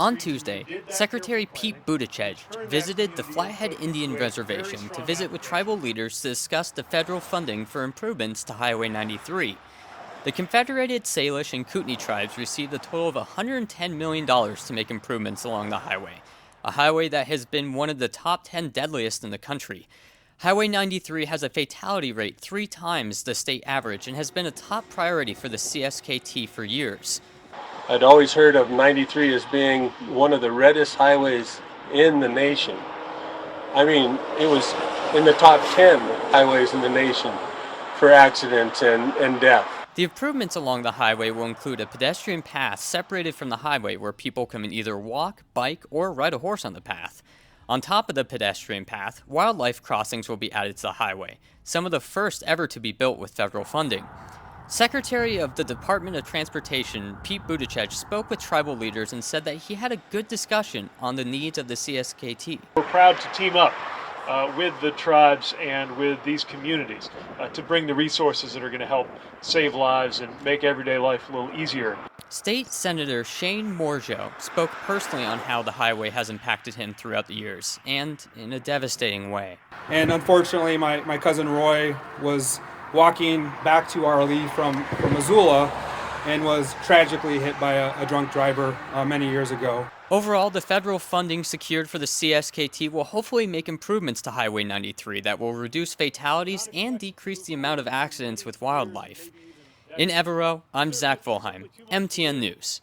On Tuesday, Secretary Pete Buttigieg visited the Flathead Indian Reservation to visit with tribal leaders to discuss the federal funding for improvements to Highway 93. The Confederated Salish and Kootenai tribes received a total of $110 million to make improvements along the highway, a highway that has been one of the top 10 deadliest in the country. Highway 93 has a fatality rate 3 times the state average and has been a top priority for the CSKT for years. I'd always heard of 93 as being one of the reddest highways in the nation. I mean, it was in the top 10 highways in the nation for accidents and death. The improvements along the highway will include a pedestrian path separated from the highway where people can either walk, bike, or ride a horse on the path. On top of the pedestrian path, wildlife crossings will be added to the highway, some of the first ever to be built with federal funding. Secretary of the Department of Transportation, Pete Buttigieg, spoke with tribal leaders and said that he had a good discussion on the needs of the CSKT. We're proud to team up with the tribes and with these communities to bring the resources that are going to help save lives and make everyday life a little easier. State Senator Shane Moro spoke personally on how the highway has impacted him throughout the years, and in a devastating way. And unfortunately, my cousin Roy was walking back to Arlie from Missoula and was tragically hit by a drunk driver many years ago. Overall, the federal funding secured for the CSKT will hopefully make improvements to Highway 93 that will reduce fatalities and decrease the amount of accidents with wildlife. In Evero, I'm Zach Volheim, MTN News.